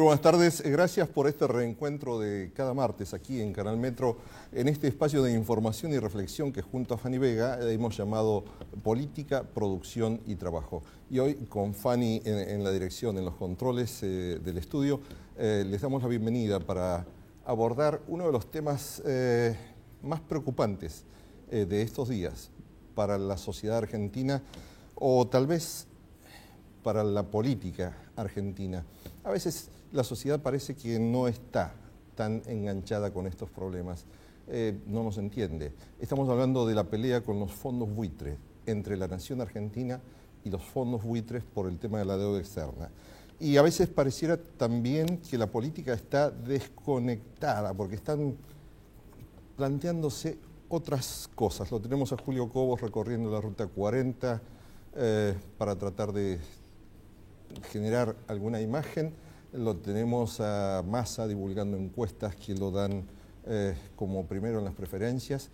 Muy buenas tardes, gracias por este reencuentro de cada martes aquí en Canal Metro, en este espacio de información y reflexión que junto a Fanny Vega hemos llamado Política, Producción y Trabajo. Y hoy con Fanny en la dirección, en los controles del estudio, les damos la bienvenida para abordar uno de los temas más preocupantes de estos días para la sociedad argentina o tal vez para la política argentina. A veces la sociedad parece que no está tan enganchada con estos problemas, no nos entiende. Estamos hablando de la pelea con los fondos buitres entre la nación argentina y los fondos buitres por el tema de la deuda externa. Y a veces pareciera también que la política está desconectada porque están planteándose otras cosas. Lo tenemos a Julio Cobos recorriendo la Ruta 40 para tratar de generar alguna imagen. Lo tenemos a Massa divulgando encuestas que lo dan como primero en las preferencias,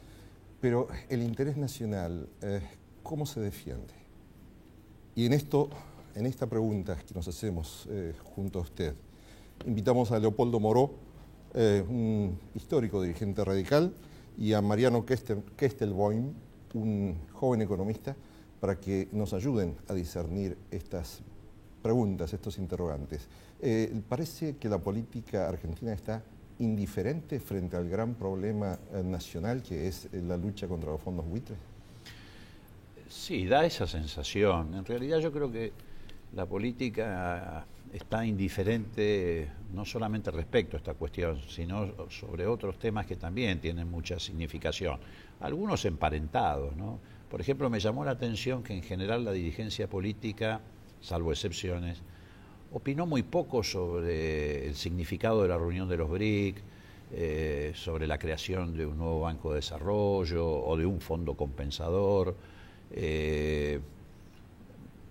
pero el interés nacional, ¿cómo se defiende? Y en esta pregunta que nos hacemos junto a usted, invitamos a Leopoldo Moró, un histórico dirigente radical, y a Mariano Kestelboim, un joven economista, para que nos ayuden a discernir estas preguntas, estos interrogantes. ¿Parece que la política argentina está indiferente frente al gran problema nacional que es la lucha contra los fondos buitres? Sí, da esa sensación. En realidad yo creo que la política está indiferente no solamente respecto a esta cuestión, sino sobre otros temas que también tienen mucha significación, algunos emparentados, ¿no? Por ejemplo, me llamó la atención que en general la dirigencia política, salvo excepciones, opinó muy poco sobre el significado de la reunión de los BRIC, sobre la creación de un nuevo banco de desarrollo o de un fondo compensador.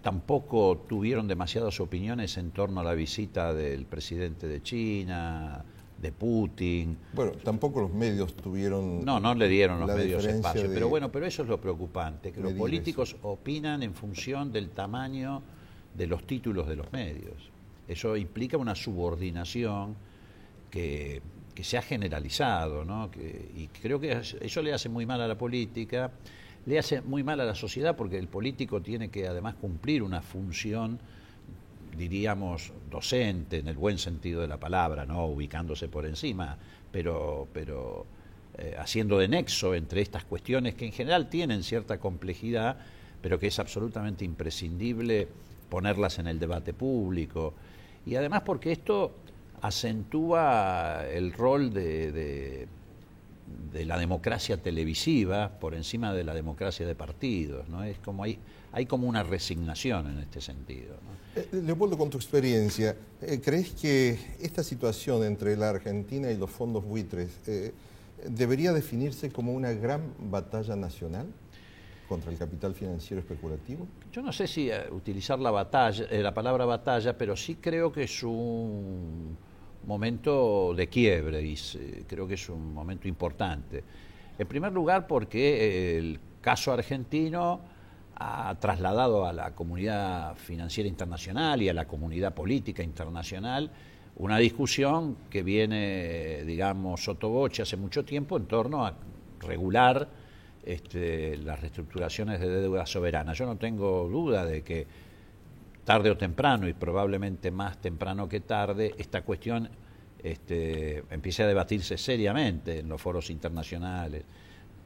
Tampoco tuvieron demasiadas opiniones en torno a la visita del presidente de China, de Putin. Bueno, tampoco los medios tuvieron... No le dieron los medios espacio, pero bueno, pero eso es lo preocupante, que los políticos opinan en función del tamaño de los títulos de los medios. Eso implica una subordinación que se ha generalizado, ¿no? Y creo que eso le hace muy mal a la política, le hace muy mal a la sociedad, porque el político tiene que además cumplir una función, diríamos, docente, en el buen sentido de la palabra, no ubicándose por encima, pero haciendo de nexo entre estas cuestiones que en general tienen cierta complejidad, pero que es absolutamente imprescindible ponerlas en el debate público. Y además porque esto acentúa el rol de la democracia televisiva por encima de la democracia de partidos, ¿no? Es como hay como una resignación en este sentido, ¿no? Leopoldo, con tu experiencia, ¿crees que esta situación entre la Argentina y los fondos buitres debería definirse como una gran batalla nacional contra el capital financiero especulativo? Yo no sé si utilizar la palabra batalla, pero sí creo que es un momento de quiebre y creo que es un momento importante. En primer lugar porque el caso argentino ha trasladado a la comunidad financiera internacional y a la comunidad política internacional una discusión que viene, digamos, sottovoce hace mucho tiempo en torno a regular las reestructuraciones de deuda soberana. Yo no tengo duda de que tarde o temprano, y probablemente más temprano que tarde, esta cuestión empiece a debatirse seriamente en los foros internacionales.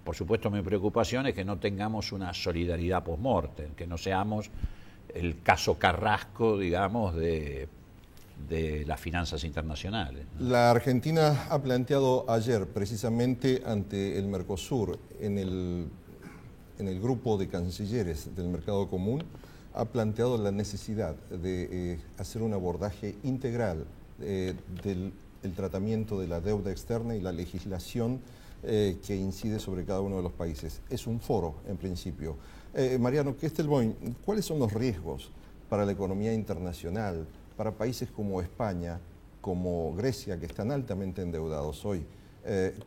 Por supuesto, mi preocupación es que no tengamos una solidaridad post-mortem, que no seamos el caso Carrasco, digamos, de las finanzas internacionales, ¿no? La Argentina ha planteado ayer, precisamente ante el Mercosur, en el grupo de cancilleres del Mercado Común, ha planteado la necesidad de hacer un abordaje integral del tratamiento de la deuda externa y la legislación que incide sobre cada uno de los países. Es un foro, en principio. Mariano Kestelboim, ¿cuáles son los riesgos para la economía internacional, para países como España, como Grecia, que están altamente endeudados hoy?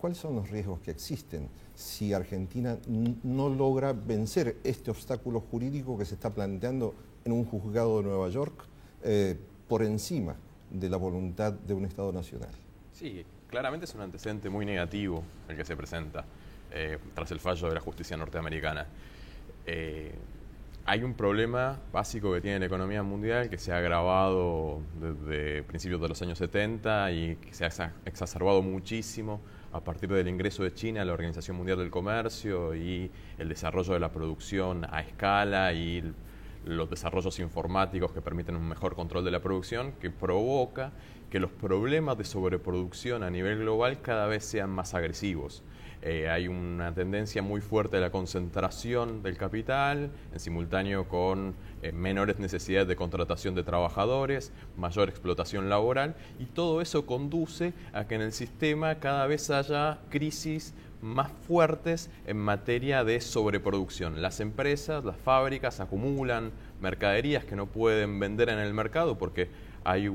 ¿Cuáles son los riesgos que existen si Argentina no logra vencer este obstáculo jurídico que se está planteando en un juzgado de Nueva York por encima de la voluntad de un Estado nacional. Sí, claramente es un antecedente muy negativo el que se presenta tras el fallo de la justicia norteamericana. Hay un problema básico que tiene la economía mundial que se ha agravado desde principios de los años 70 y que se ha exacerbado muchísimo a partir del ingreso de China a la Organización Mundial del Comercio y el desarrollo de la producción a escala y los desarrollos informáticos que permiten un mejor control de la producción, que provoca que los problemas de sobreproducción a nivel global cada vez sean más agresivos. Hay una tendencia muy fuerte de la concentración del capital, en simultáneo con menores necesidades de contratación de trabajadores, mayor explotación laboral, y todo eso conduce a que en el sistema cada vez haya crisis más fuertes en materia de sobreproducción. Las empresas, las fábricas acumulan mercaderías que no pueden vender en el mercado porque hay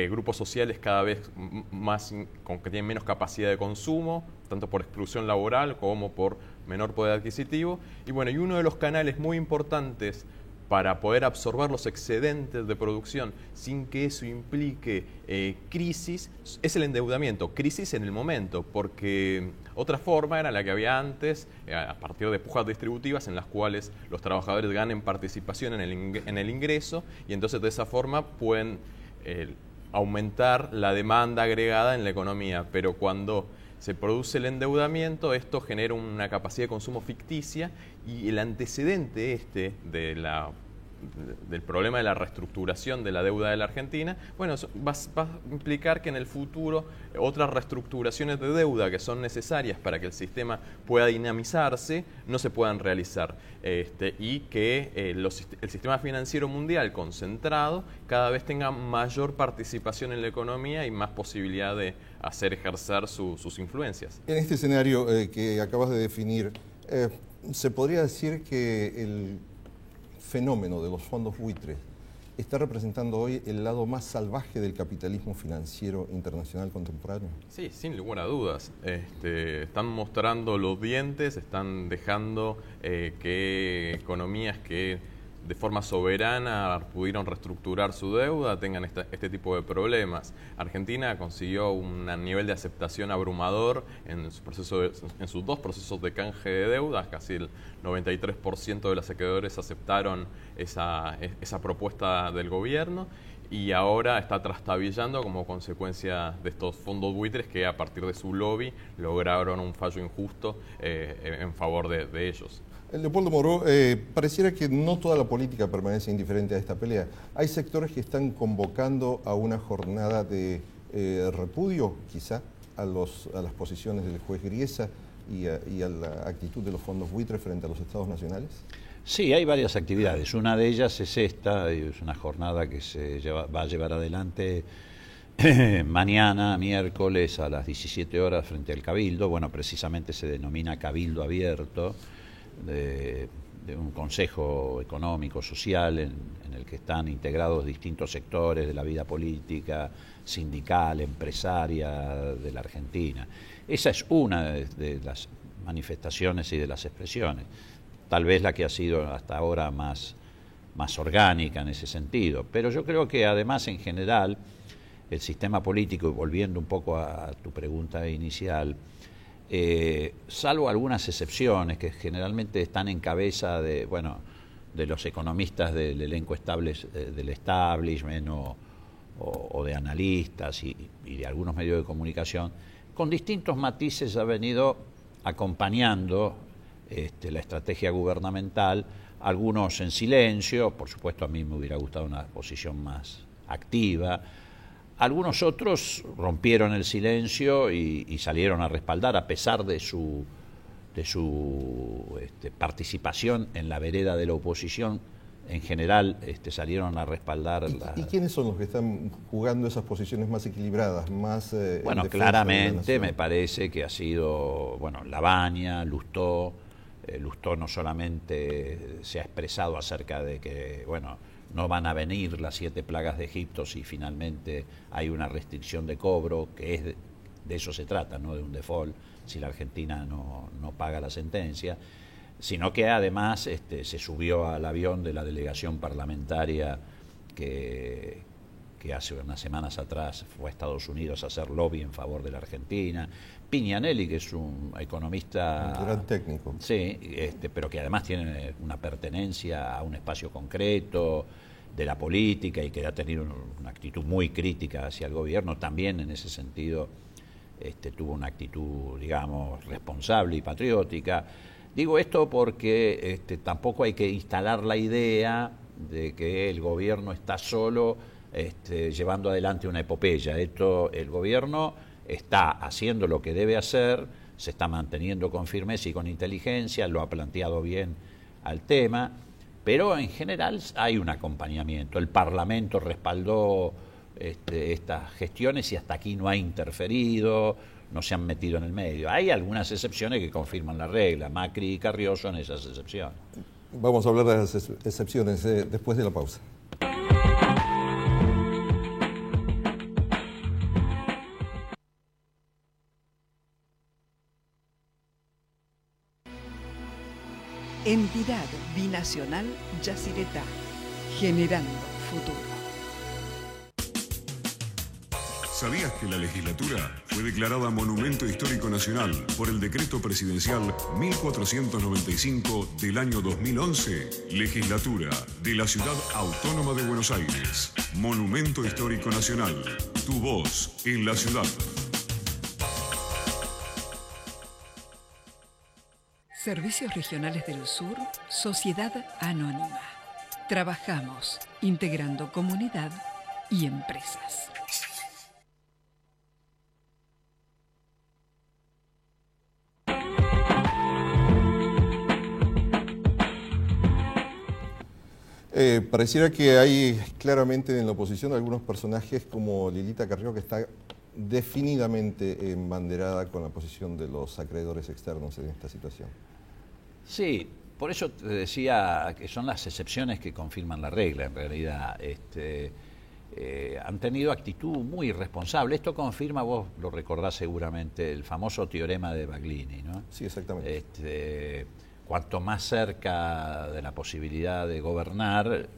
grupos sociales cada vez más que tienen menos capacidad de consumo, tanto por exclusión laboral como por menor poder adquisitivo. Y bueno, y uno de los canales muy importantes para poder absorber los excedentes de producción sin que eso implique crisis es el endeudamiento, crisis en el momento, porque otra forma era la que había antes, a partir de pujas distributivas en las cuales los trabajadores ganen participación en el ingreso y entonces de esa forma pueden aumentar la demanda agregada en la economía, pero cuando se produce el endeudamiento, esto genera una capacidad de consumo ficticia y el antecedente del problema de la reestructuración de la deuda de la Argentina, bueno, va a implicar que en el futuro otras reestructuraciones de deuda que son necesarias para que el sistema pueda dinamizarse no se puedan realizar y que el sistema financiero mundial concentrado cada vez tenga mayor participación en la economía y más posibilidad de hacer ejercer sus influencias. En este escenario que acabas de definir, ¿se podría decir que el fenómeno de los fondos buitres está representando hoy el lado más salvaje del capitalismo financiero internacional contemporáneo? Sí, sin lugar a dudas. Están mostrando los dientes, están dejando que economías que de forma soberana pudieron reestructurar su deuda tengan este tipo de problemas. Argentina consiguió un nivel de aceptación abrumador en sus dos procesos de canje de deudas, casi el 93% de los acreedores aceptaron esa propuesta del gobierno y ahora está trastabillando como consecuencia de estos fondos buitres que a partir de su lobby lograron un fallo injusto en favor de ellos. Leopoldo Moró, pareciera que no toda la política permanece indiferente a esta pelea. Hay sectores que están convocando a una jornada de repudio, quizá, a las posiciones del juez Griesa y a la actitud de los fondos buitres frente a los estados nacionales. Sí, hay varias actividades. Una de ellas es esta, es una jornada que va a llevar adelante mañana, miércoles, a las 17 horas frente al Cabildo. Bueno, precisamente se denomina Cabildo Abierto, de un consejo económico, social, en el que están integrados distintos sectores de la vida política, sindical, empresaria de la Argentina. Esa es una de las manifestaciones y de las expresiones, tal vez la que ha sido hasta ahora más orgánica en ese sentido. Pero yo creo que además en general el sistema político, y volviendo un poco a tu pregunta inicial, salvo algunas excepciones que generalmente están en cabeza de los economistas del elenco del establishment o de analistas y de algunos medios de comunicación, con distintos matices ha venido acompañando la estrategia gubernamental, algunos en silencio, por supuesto a mí me hubiera gustado una posición más activa. Algunos otros rompieron el silencio y salieron a respaldar, a pesar de su participación en la vereda de la oposición. En general salieron a respaldar. ¿Y quiénes son los que están jugando esas posiciones más equilibradas? Bueno, claramente me parece que ha sido Lavagna, Lustó. Lustó no solamente se ha expresado acerca de que, no van a venir las 7 plagas de Egipto si finalmente hay una restricción de cobro, que de eso se trata, no de un default, si la Argentina no paga la sentencia, sino que además se subió al avión de la delegación parlamentaria que que hace unas semanas atrás fue a Estados Unidos a hacer lobby en favor de la Argentina. Pignanelli, que es un economista... Un gran técnico. Sí, pero que además tiene una pertenencia a un espacio concreto de la política y que ha tenido una actitud muy crítica hacia el gobierno, también en ese sentido tuvo una actitud, digamos, responsable y patriótica. Digo esto porque tampoco hay que instalar la idea de que el gobierno está solo llevando adelante una epopeya. El gobierno está haciendo lo que debe hacer, se está manteniendo con firmeza y con inteligencia, lo ha planteado bien al tema, pero en general hay un acompañamiento. El Parlamento respaldó estas gestiones y hasta aquí no ha interferido, no se han metido en el medio. Hay algunas excepciones que confirman la regla. Macri y Carrió son esas excepciones. Vamos a hablar de las excepciones después de la pausa. Entidad binacional Yacyretá, generando futuro. ¿Sabías que la legislatura fue declarada Monumento Histórico Nacional por el Decreto Presidencial 1495 del año 2011? Legislatura de la Ciudad Autónoma de Buenos Aires. Monumento Histórico Nacional. Tu voz en la ciudad. Servicios Regionales del Sur, Sociedad Anónima. Trabajamos integrando comunidad y empresas. Pareciera que hay claramente en la oposición algunos personajes como Lilita Carrió, que está definidamente embanderada con la posición de los acreedores externos en esta situación. Sí, por eso te decía que son las excepciones que confirman la regla, en realidad. Han tenido actitud muy irresponsable. Esto confirma, vos lo recordás seguramente, el famoso teorema de Baglini, ¿no? Sí, exactamente. Cuanto más cerca de la posibilidad de gobernar,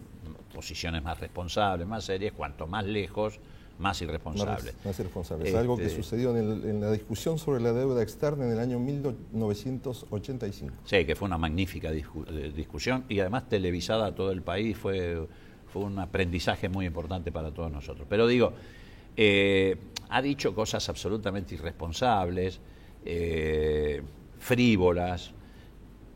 posiciones más responsables, más serias, cuanto más lejos, más irresponsable. Más irresponsable. Es algo que sucedió en la discusión sobre la deuda externa en el año 1985. Sí, que fue una magnífica discusión y además televisada a todo el país, fue un aprendizaje muy importante para todos nosotros. Pero digo, ha dicho cosas absolutamente irresponsables, frívolas,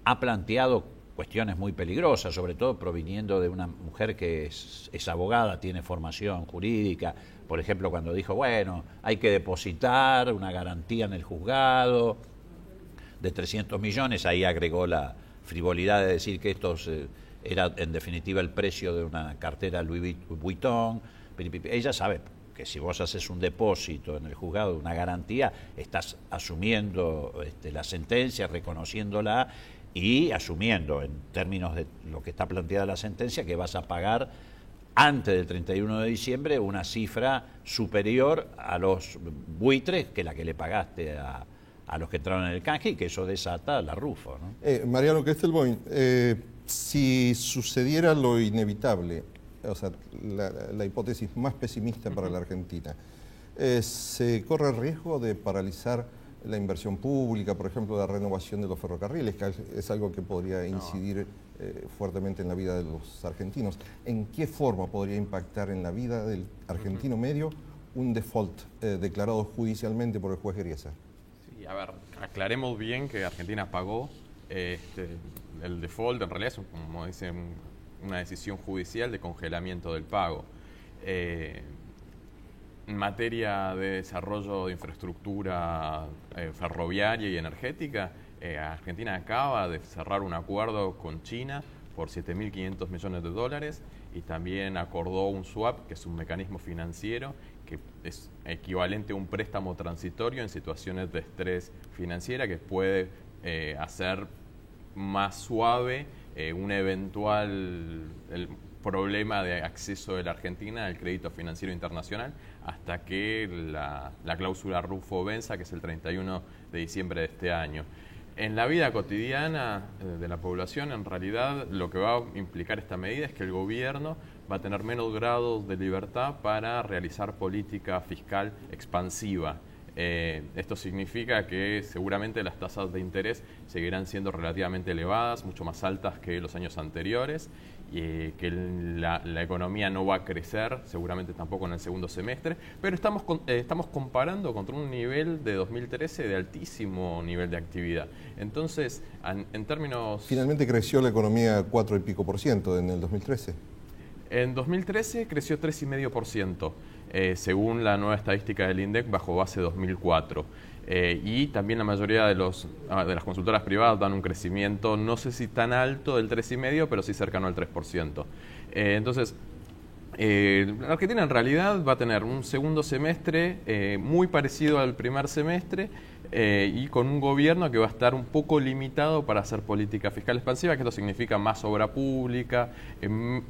ha planteado cuestiones muy peligrosas, sobre todo proviniendo de una mujer que es abogada, tiene formación jurídica. Por ejemplo, cuando dijo, bueno, hay que depositar una garantía en el juzgado de 300 millones, ahí agregó la frivolidad de decir que esto era en definitiva el precio de una cartera Louis Vuitton. Ella sabe que si vos haces un depósito en el juzgado de una garantía, estás asumiendo la sentencia, reconociéndola y asumiendo en términos de lo que está planteada la sentencia que vas a pagar antes del 31 de diciembre una cifra superior a los buitres que la que le pagaste a los que entraron en el canje, y que eso desata la RUFO, ¿no? Mariano Kestelboim, si sucediera lo inevitable, o sea, la hipótesis más pesimista para la Argentina, ¿se corre el riesgo de paralizar la inversión pública, por ejemplo, la renovación de los ferrocarriles, que es algo que podría incidir fuertemente en la vida de los argentinos? ¿En qué forma podría impactar en la vida del argentino medio un default declarado judicialmente por el juez Griesa? Sí, a ver, aclaremos bien que Argentina pagó el default. En realidad es, como dicen, una decisión judicial de congelamiento del pago. En materia de desarrollo de infraestructura ferroviaria y energética, Argentina acaba de cerrar un acuerdo con China por 7.500 millones de dólares y también acordó un swap, que es un mecanismo financiero que es equivalente a un préstamo transitorio en situaciones de estrés financiera, que puede hacer más suave un eventual problema de acceso de la Argentina al crédito financiero internacional hasta que la cláusula RUFO venza, que es el 31 de diciembre de este año. En la vida cotidiana de la población, en realidad, lo que va a implicar esta medida es que el gobierno va a tener menos grados de libertad para realizar política fiscal expansiva. Esto significa que seguramente las tasas de interés seguirán siendo relativamente elevadas, mucho más altas que los años anteriores, que la economía no va a crecer, seguramente tampoco en el segundo semestre, pero estamos comparando contra un nivel de 2013 de altísimo nivel de actividad. Entonces, en términos... Finalmente creció la economía 4 y pico % en el 2013. En 2013 creció 3,5%. Según la nueva estadística del INDEC bajo base 2004. Y también la mayoría de las consultoras privadas dan un crecimiento, no sé si tan alto del 3,5%, pero sí cercano al 3%. Entonces, la Argentina en realidad va a tener un segundo semestre muy parecido al primer semestre y con un gobierno que va a estar un poco limitado para hacer política fiscal expansiva, que esto significa más obra pública,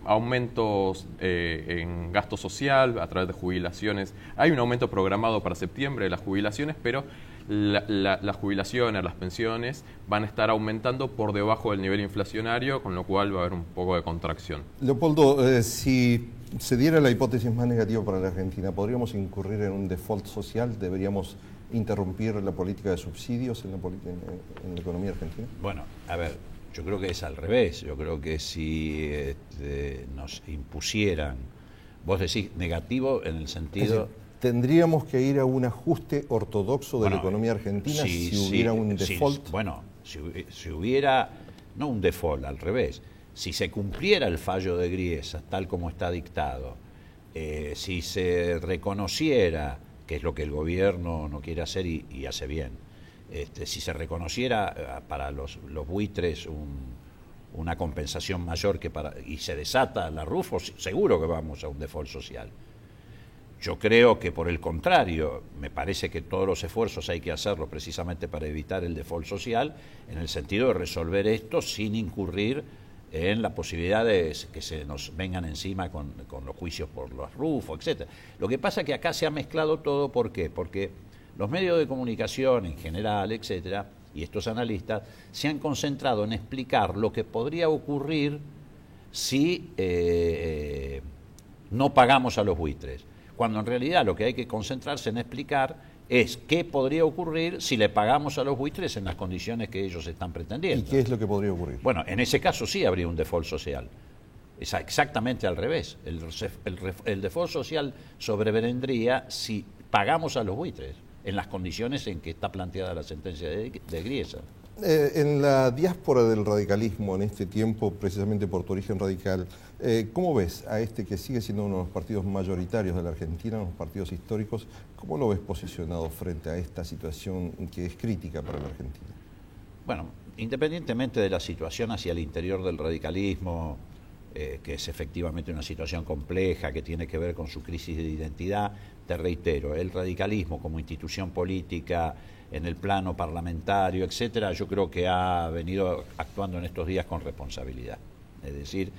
aumentos en gasto social a través de jubilaciones. Hay un aumento programado para septiembre de las jubilaciones, pero las jubilaciones, las pensiones van a estar aumentando por debajo del nivel inflacionario, con lo cual va a haber un poco de contracción. Leopoldo, si se diera la hipótesis más negativa para la Argentina, ¿podríamos incurrir en un default social? ¿Deberíamos interrumpir la política de subsidios en la economía argentina? Bueno, a ver, yo creo que es al revés. Yo creo que si nos impusieran, vos decís negativo en el sentido... ¿Tendríamos que ir a un ajuste ortodoxo de la economía argentina si hubiera un default? Si hubiera, no un default, al revés. Si se cumpliera el fallo de Griesa tal como está dictado, si se reconociera, que es lo que el gobierno no quiere hacer y hace bien, si se reconociera para los buitres una compensación mayor y se desata la Rufo, seguro que vamos a un default social. Yo creo que por el contrario, me parece que todos los esfuerzos hay que hacerlos precisamente para evitar el default social, en el sentido de resolver esto sin incurrir en la posibilidad de que se nos vengan encima con los juicios por los Rufo, etc. Lo que pasa es que acá se ha mezclado todo, ¿por qué? Porque los medios de comunicación en general, etcétera, y estos analistas se han concentrado en explicar lo que podría ocurrir si no pagamos a los buitres, cuando en realidad lo que hay que concentrarse en explicar es qué podría ocurrir si le pagamos a los buitres en las condiciones que ellos están pretendiendo. ¿Y qué es lo que podría ocurrir? Bueno, en ese caso sí habría un default social. Es exactamente al revés. El default social sobrevendría si pagamos a los buitres en las condiciones en que está planteada la sentencia de Griesa. En la diáspora del radicalismo en este tiempo, precisamente por tu origen radical, ¿cómo ves a este que sigue siendo uno de los partidos mayoritarios de la Argentina, unos partidos históricos? ¿Cómo lo ves posicionado frente a esta situación que es crítica para la Argentina? Bueno, independientemente de la situación hacia el interior del radicalismo, que es efectivamente una situación compleja, que tiene que ver con su crisis de identidad, te reitero, el radicalismo como institución política, en el plano parlamentario, etcétera, yo creo que ha venido actuando en estos días con responsabilidad. Es decir,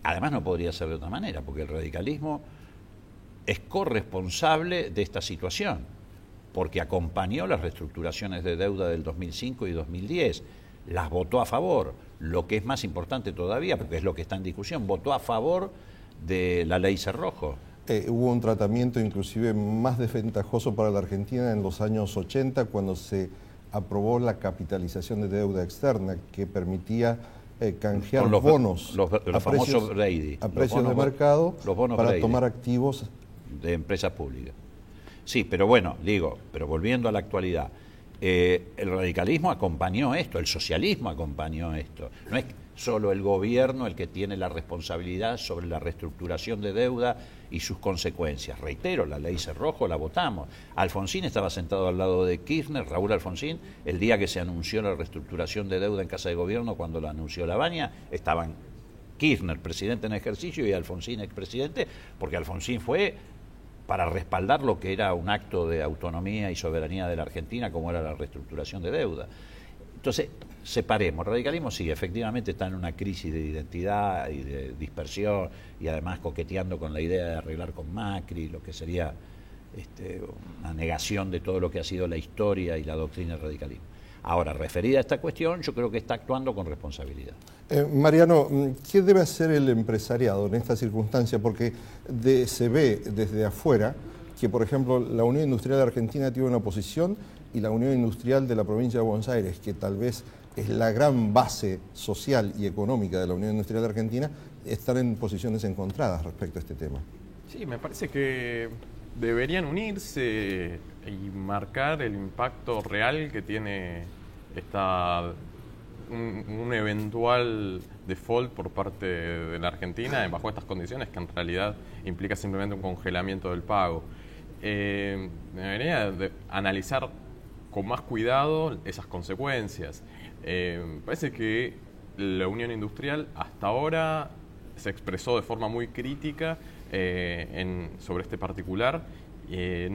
además no podría ser de otra manera, porque el radicalismo es corresponsable de esta situación, porque acompañó las reestructuraciones de deuda del 2005 y 2010, las votó a favor, lo que es más importante todavía, porque es lo que está en discusión, votó a favor de la ley Cerrojo. Hubo un tratamiento inclusive más desventajoso para la Argentina en los años 80, cuando se aprobó la capitalización de deuda externa, que permitía canjear bonos los famosos Brady, a precios de mercado para Brady, tomar activos de empresas públicas. Sí, pero bueno, pero volviendo a la actualidad, el radicalismo acompañó esto, el socialismo acompañó esto. No es solo el gobierno el que tiene la responsabilidad sobre la reestructuración de deuda y sus consecuencias. Reitero, la ley Cerrojo la votamos. Alfonsín estaba sentado al lado de Kirchner, Raúl Alfonsín, el día que se anunció la reestructuración de deuda en Casa de Gobierno, cuando la anunció Lavagna, estaban Kirchner, presidente en ejercicio, y Alfonsín, expresidente, porque Alfonsín fue para respaldar lo que era un acto de autonomía y soberanía de la Argentina, como era la reestructuración de deuda. Entonces, separemos. El radicalismo sí, efectivamente está en una crisis de identidad y de dispersión, y además coqueteando con la idea de arreglar con Macri, lo que sería una negación de todo lo que ha sido la historia y la doctrina del radicalismo. Ahora, referida a esta cuestión, yo creo que está actuando con responsabilidad. Mariano, ¿qué debe hacer el empresariado en esta circunstancia? Porque se ve desde afuera que, por ejemplo, la Unión Industrial de Argentina tiene una posición y la Unión Industrial de la provincia de Buenos Aires, que tal vez es la gran base social y económica de la Unión Industrial de Argentina, están en posiciones encontradas respecto a este tema. Sí, me parece que deberían unirse y marcar el impacto real que tiene un eventual default por parte de la Argentina bajo estas condiciones, que en realidad implica simplemente un congelamiento del pago. Debería analizar con más cuidado esas consecuencias. Parece que la Unión Industrial hasta ahora se expresó de forma muy crítica sobre este particular. Por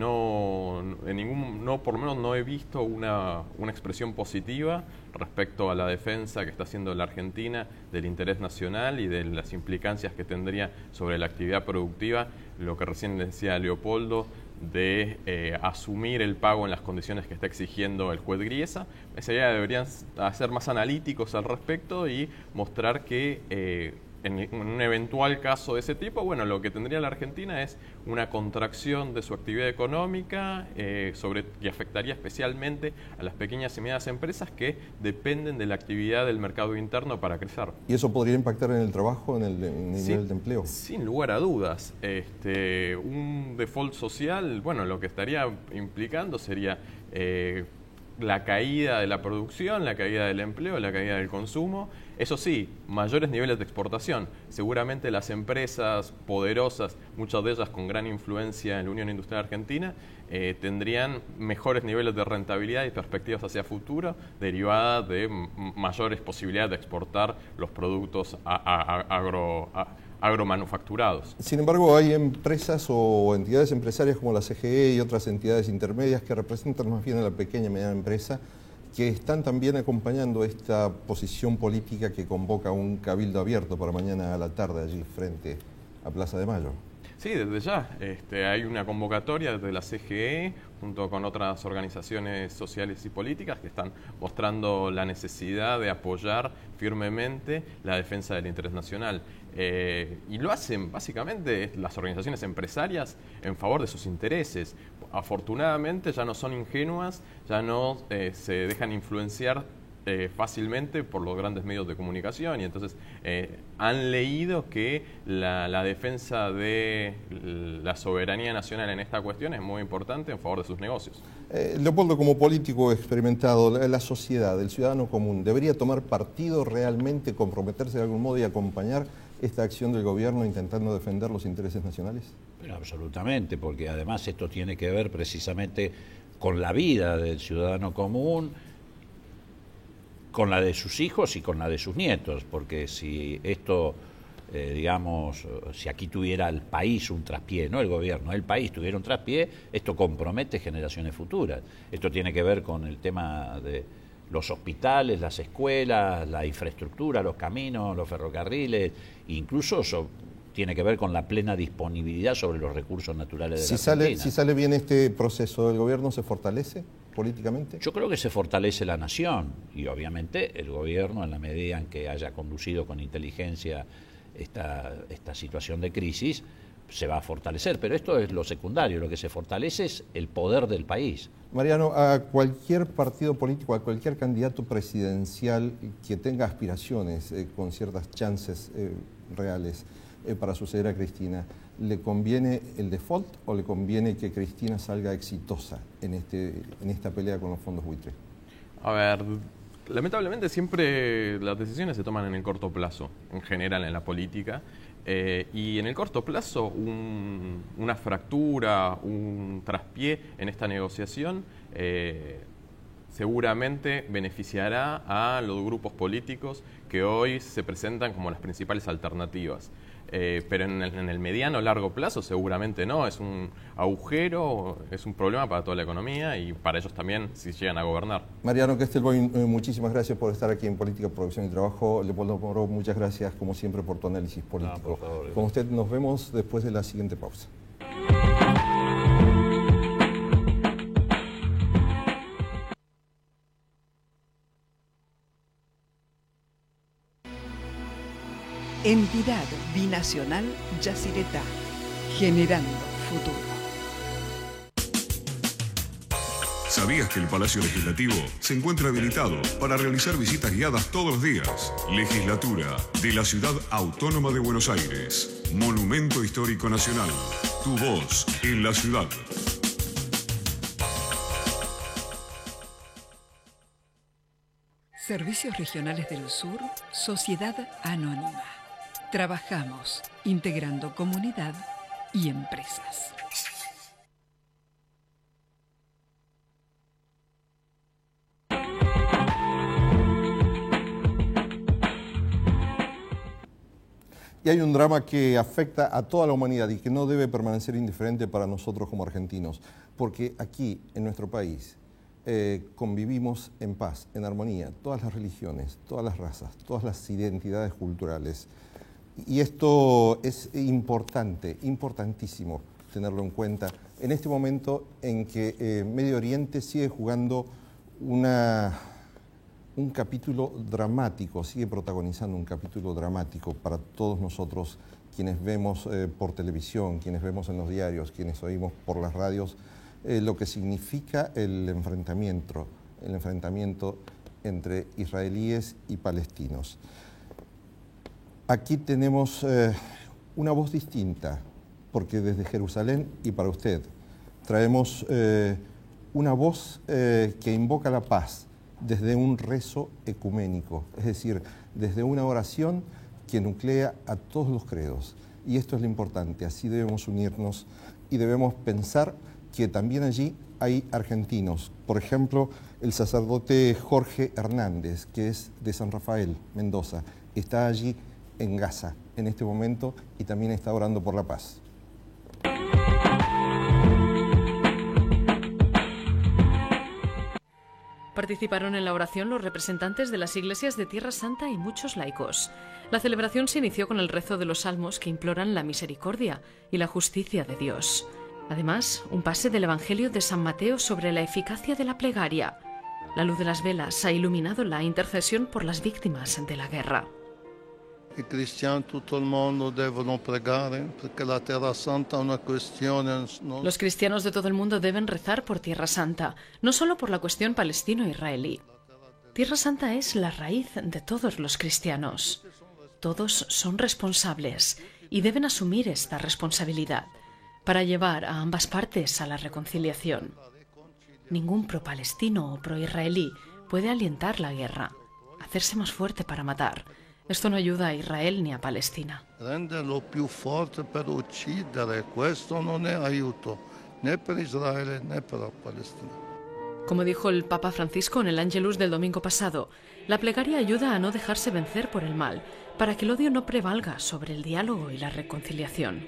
lo menos no he visto una expresión positiva respecto a la defensa que está haciendo la Argentina del interés nacional y de las implicancias que tendría sobre la actividad productiva, lo que recién decía Leopoldo, de asumir el pago en las condiciones que está exigiendo el juez Griesa. Esa idea deberían ser más analíticos al respecto y mostrar que en un eventual caso de ese tipo, bueno, lo que tendría la Argentina es una contracción de su actividad económica que afectaría especialmente a las pequeñas y medianas empresas que dependen de la actividad del mercado interno para crecer. ¿Y eso podría impactar en el trabajo, en el nivel de empleo? Sin lugar a dudas. Un default social, bueno, lo que estaría implicando sería la caída de la producción, la caída del empleo, la caída del consumo. Eso sí, mayores niveles de exportación. Seguramente las empresas poderosas, muchas de ellas con gran influencia en la Unión Industrial Argentina, tendrían mejores niveles de rentabilidad y perspectivas hacia futuro derivadas de mayores posibilidades de exportar los productos agromanufacturados. Sin embargo, hay empresas o entidades empresarias como la CGE y otras entidades intermedias que representan más bien a la pequeña y mediana empresa, que están también acompañando esta posición política que convoca un cabildo abierto para mañana a la tarde allí frente a Plaza de Mayo. Sí, desde ya. Hay una convocatoria desde la CGE junto con otras organizaciones sociales y políticas que están mostrando la necesidad de apoyar firmemente la defensa del interés nacional. Y lo hacen básicamente las organizaciones empresarias en favor de sus intereses. Afortunadamente ya no son ingenuas, ya no se dejan influenciar fácilmente por los grandes medios de comunicación y entonces han leído que la defensa de la soberanía nacional en esta cuestión es muy importante en favor de sus negocios. Leopoldo, como político experimentado, la sociedad, el ciudadano común, ¿debería tomar partido realmente, comprometerse de algún modo y acompañar esta acción del gobierno intentando defender los intereses nacionales? Pero absolutamente, porque además esto tiene que ver precisamente con la vida del ciudadano común, con la de sus hijos y con la de sus nietos, porque si esto, si aquí tuviera el país un traspié, no el gobierno, el país tuviera un traspié, esto compromete generaciones futuras. Esto tiene que ver con el tema de los hospitales, las escuelas, la infraestructura, los caminos, los ferrocarriles, incluso tiene que ver con la plena disponibilidad sobre los recursos naturales de la Argentina. Si sale bien este proceso, ¿el gobierno se fortalece políticamente? Yo creo que se fortalece la nación y obviamente el gobierno, en la medida en que haya conducido con inteligencia esta situación de crisis, se va a fortalecer, pero esto es lo secundario, lo que se fortalece es el poder del país. Mariano, a cualquier partido político, a cualquier candidato presidencial que tenga aspiraciones con ciertas chances reales para suceder a Cristina, ¿le conviene el default o le conviene que Cristina salga exitosa en esta pelea con los fondos buitre? A ver, lamentablemente siempre las decisiones se toman en el corto plazo, en general en la política. Y en el corto plazo una fractura, un traspié en esta negociación seguramente beneficiará a los grupos políticos que hoy se presentan como las principales alternativas. Pero en el mediano o largo plazo seguramente no, es un agujero, es un problema para toda la economía y para ellos también si llegan a gobernar. Mariano Kestelboim, muchísimas gracias por estar aquí en Política, Producción y Trabajo. Leopoldo Moro, muchas gracias como siempre por tu análisis político. No, por favor, con usted nos vemos después de la siguiente pausa. Entidad binacional Yacyretá, generando futuro. ¿Sabías que el Palacio Legislativo se encuentra habilitado para realizar visitas guiadas todos los días? Legislatura de la Ciudad Autónoma de Buenos Aires. Monumento Histórico Nacional. Tu voz en la ciudad. Servicios Regionales del Sur, Sociedad Anónima. Trabajamos integrando comunidad y empresas. Y hay un drama que afecta a toda la humanidad y que no debe permanecer indiferente para nosotros como argentinos, porque aquí, en nuestro país, convivimos en paz, en armonía, todas las religiones, todas las razas, todas las identidades culturales. Y esto es importante, importantísimo tenerlo en cuenta en este momento en que Medio Oriente sigue jugando un capítulo dramático, sigue protagonizando un capítulo dramático para todos nosotros, quienes vemos por televisión, quienes vemos en los diarios, quienes oímos por las radios, lo que significa el enfrentamiento entre israelíes y palestinos. Aquí tenemos una voz distinta, porque desde Jerusalén y para usted traemos una voz que invoca la paz, desde un rezo ecuménico, es decir, desde una oración que nuclea a todos los credos. Y esto es lo importante, así debemos unirnos y debemos pensar que también allí hay argentinos. Por ejemplo, el sacerdote Jorge Hernández, que es de San Rafael, Mendoza, está allí en Gaza en este momento y también está orando por la paz. Participaron en la oración los representantes de las iglesias de Tierra Santa y muchos laicos. La celebración se inició con el rezo de los salmos que imploran la misericordia y la justicia de Dios. Además, un pase del Evangelio de San Mateo sobre la eficacia de la plegaria. La luz de las velas ha iluminado la intercesión por las víctimas de la guerra. I cristiani tutto il mondo devono pregare perché la Terra Santa è una questione. Los cristianos de todo el mundo deben rezar por Tierra Santa, no solo por la cuestión palestino-israelí. Tierra Santa es la raíz de todos los cristianos. Todos son responsables y deben asumir esta responsabilidad para llevar a ambas partes a la reconciliación. Ningún pro-palestino o pro-israelí puede alientar la guerra, hacerse más fuerte para matar. Esto no ayuda a Israel ni a Palestina. Renderlo più forte per uccidere, questo non è aiuto, né per Israele né per la Palestina. Como dijo el Papa Francisco en el Ángelus del domingo pasado, la plegaria ayuda a no dejarse vencer por el mal, para que el odio no prevalga sobre el diálogo y la reconciliación.